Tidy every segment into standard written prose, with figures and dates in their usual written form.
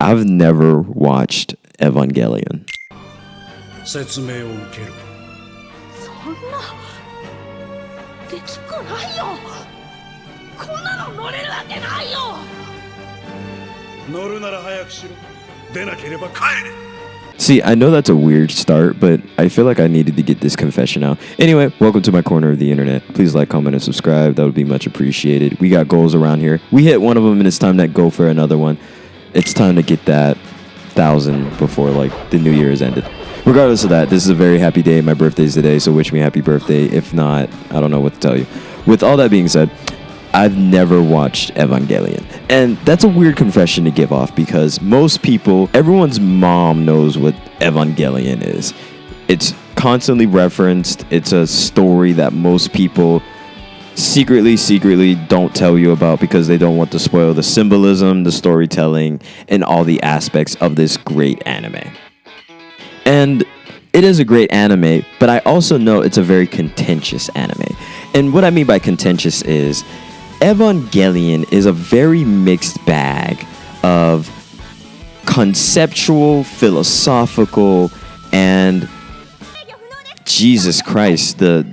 I've never watched Evangelion. 説明を受ける。そんなできっこないよ。こんなの乗れるわけないよ。乗るなら早くしろ。出なければ帰れ。 See, I know that's a weird start, but I feel like I needed to get this confession out. Anyway, welcome to my corner of the internet. Please like, comment, and subscribe. That would be much appreciated. We got goals around here. We hit one of them, and it's time to go for another one. It's time to get that 1,000 before like the new year is ended. Regardless of that, this is a very happy day. My birthday's today, so wish me happy birthday. If not, I don't know what to tell you. With all that being said, I've never watched Evangelion. And that's a weird confession to give off because most people, everyone's mom knows what Evangelion is. It's constantly referenced. It's a story that most people secretly don't tell you about because they don't want to spoil the symbolism, the storytelling, and all the aspects of this great anime. And it is a great anime, but I also know it's a very contentious anime. And what I mean by contentious is Evangelion is a very mixed bag of conceptual, philosophical, and Jesus Christ, the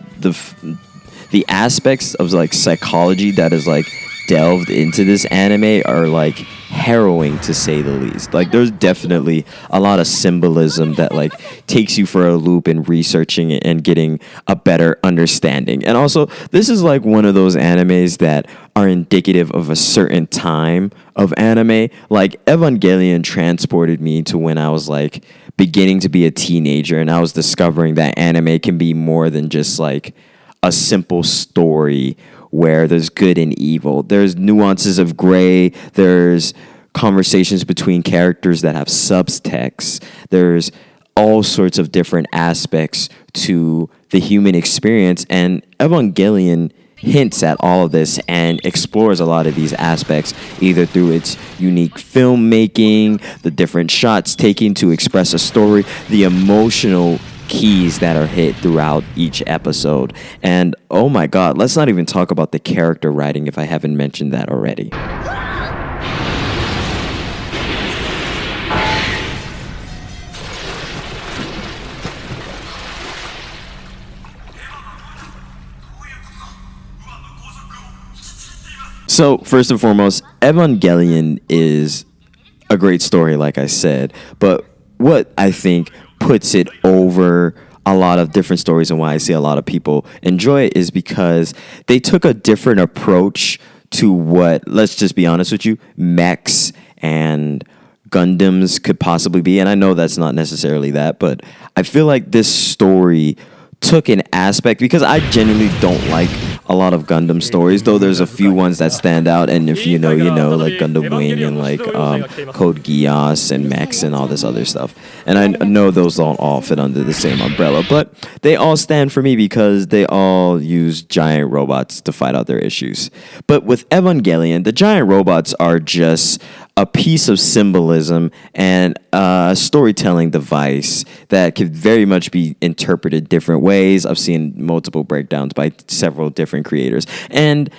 aspects of like psychology that is like delved into this anime are like harrowing to say the least. Like there's definitely a lot of symbolism that like takes you for a loop in researching it and getting a better understanding. And also this is like one of those animes that are indicative of a certain time of anime. Like Evangelion transported me to when I was like beginning to be a teenager and I was discovering that anime can be more than just like a simple story where there's good and evil. There's nuances of gray. There's conversations between characters that have subtext. There's all sorts of different aspects to the human experience. And Evangelion hints at all of this and explores a lot of these aspects, either through its unique filmmaking, the different shots taken to express a story, the emotional keys that are hit throughout each episode. And oh my god, let's not even talk about the character writing if I haven't mentioned that already. So first and foremost, Evangelion is a great story, like I said, but what I think puts it over a lot of different stories and why I see a lot of people enjoy it is because they took a different approach to what, let's just be honest with you, mechs and Gundams could possibly be. And I know that's not necessarily that, but I feel like this story took an aspect, because I genuinely don't like a lot of Gundam stories, though there's a few ones that stand out, and if you know, like Gundam Wing and like Code Geass and Mechs and all this other stuff. And I know those don't all fit under the same umbrella, but they all stand for me because they all use giant robots to fight out their issues. But with Evangelion, the giant robots are just a piece of symbolism and a storytelling device that could very much be interpreted different ways. I've seen multiple breakdowns by several different creators. And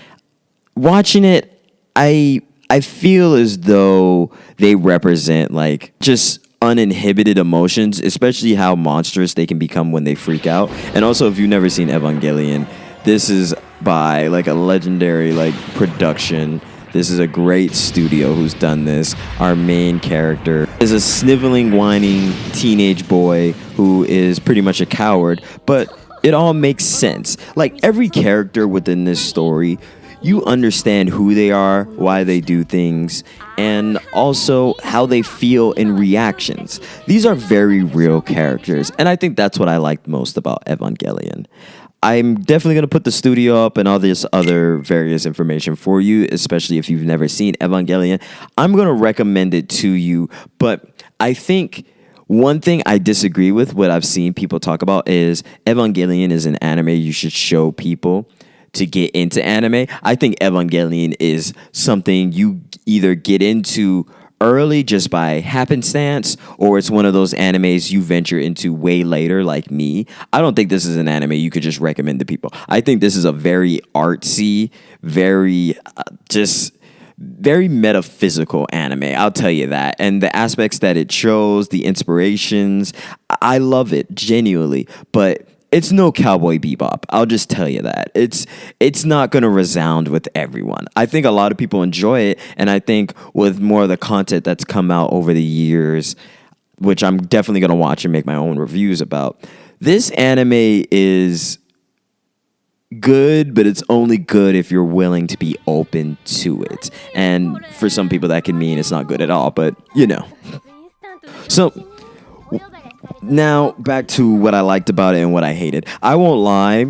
watching it, I feel as though they represent like just uninhibited emotions, especially how monstrous they can become when they freak out. And also, if you've never seen Evangelion, this is by like a legendary like production. This is a great studio who's done this. Our main character is a sniveling, whining teenage boy who is pretty much a coward, but it all makes sense. Like every character within this story, you understand who they are, why they do things, and also how they feel in reactions. These are very real characters, and I think that's what I liked most about Evangelion. I'm definitely going to put the studio up and all this other various information for you, especially if you've never seen Evangelion. I'm going to recommend it to you, but I think one thing I disagree with, what I've seen people talk about, is Evangelion is an anime you should show people to get into anime. I think Evangelion is something you either get into early just by happenstance, or it's one of those animes you venture into way later, like me. I don't think this is an anime you could just recommend to people. I think this is a very artsy, very just very metaphysical anime, I'll tell you that. And the aspects that it shows, the inspirations, I love it genuinely, but it's no Cowboy Bebop. I'll just tell you that. It's not going to resound with everyone. I think a lot of people enjoy it, and I think with more of the content that's come out over the years, which I'm definitely going to watch and make my own reviews about, this anime is good, but it's only good if you're willing to be open to it. And for some people that can mean it's not good at all, but you know. So now back to what I liked about it and what I hated. I won't lie,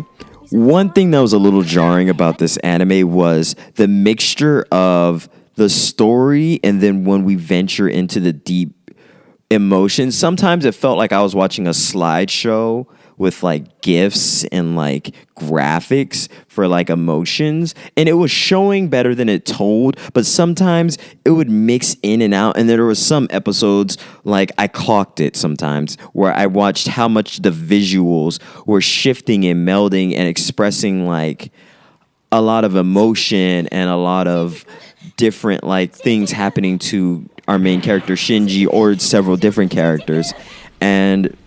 one thing that was a little jarring about this anime was the mixture of the story and then when we venture into the deep emotions. Sometimes it felt like I was watching a slideshow with like GIFs and like graphics for like emotions, and it was showing better than it told, but sometimes it would mix in and out. And there were some episodes, like I clocked it sometimes, where I watched how much the visuals were shifting and melding and expressing like a lot of emotion and a lot of different like things happening to our main character Shinji or several different characters. And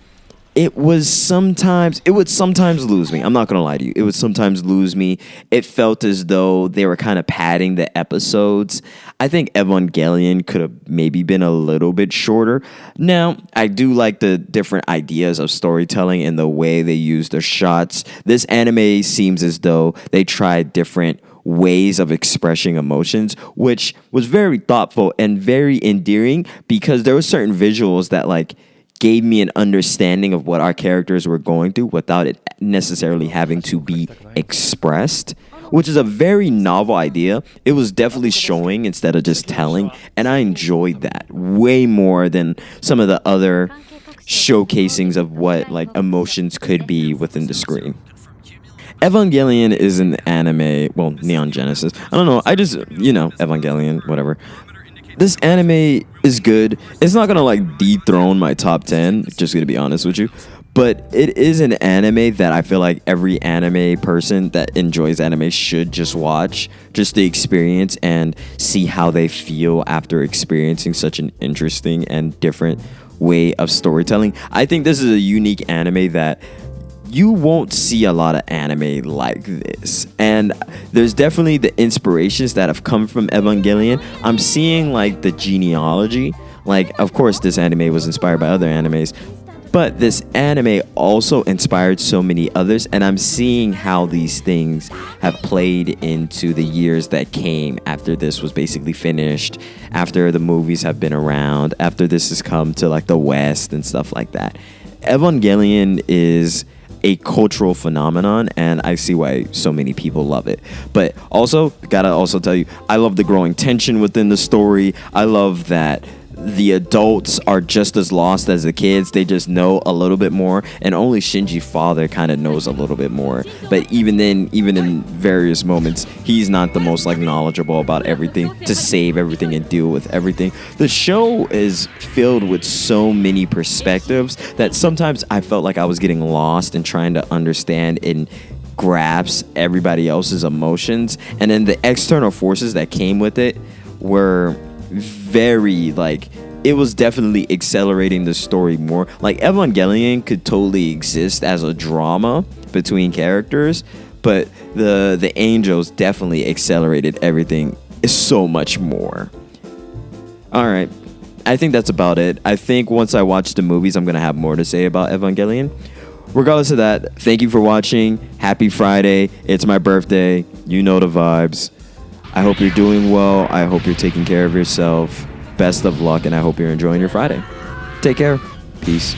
it would sometimes lose me. I'm not going to lie to you. It would sometimes lose me. It felt as though they were kind of padding the episodes. I think Evangelion could have maybe been a little bit shorter. Now, I do like the different ideas of storytelling and the way they use their shots. This anime seems as though they tried different ways of expressing emotions, which was very thoughtful and very endearing, because there were certain visuals that like gave me an understanding of what our characters were going through without it necessarily having to be expressed, which is a very novel idea. It was definitely showing instead of just telling, and I enjoyed that way more than some of the other showcasings of what like emotions could be within the screen. Evangelion is an anime, well, Neon Genesis. I don't know, Evangelion, whatever. This anime is good. It's not gonna like dethrone my top 10, just gonna be honest with you. But it is an anime that I feel like every anime person that enjoys anime should just watch, just to experience and see how they feel after experiencing such an interesting and different way of storytelling. I think this is a unique anime that you won't see a lot of anime like this. And there's definitely the inspirations that have come from Evangelion. I'm seeing like the genealogy. Like, of course, this anime was inspired by other animes, but this anime also inspired so many others. And I'm seeing how these things have played into the years that came after this was basically finished, after the movies have been around, after this has come to like the West and stuff like that. Evangelion is a cultural phenomenon, and I see why so many people love it. But also, gotta also tell you, I love the growing tension within the story. I love that the adults are just as lost as the kids. They just know a little bit more, and only Shinji's father kind of knows a little bit more. But even then, even in various moments, he's not the most like knowledgeable about everything to save everything and deal with everything. The show is filled with so many perspectives that sometimes I felt like I was getting lost in trying to understand and grasp everybody else's emotions. And then the external forces that came with it were very like, it was definitely accelerating the story more. Like Evangelion could totally exist as a drama between characters, but the angels definitely accelerated everything so much more. All right, I think that's about it. I think once I watch the movies, I'm gonna have more to say about Evangelion. Regardless of that, thank you for watching. Happy Friday. It's my birthday. You know the vibes. I hope you're doing well. I hope you're taking care of yourself. Best of luck, and I hope you're enjoying your Friday. Take care. Peace.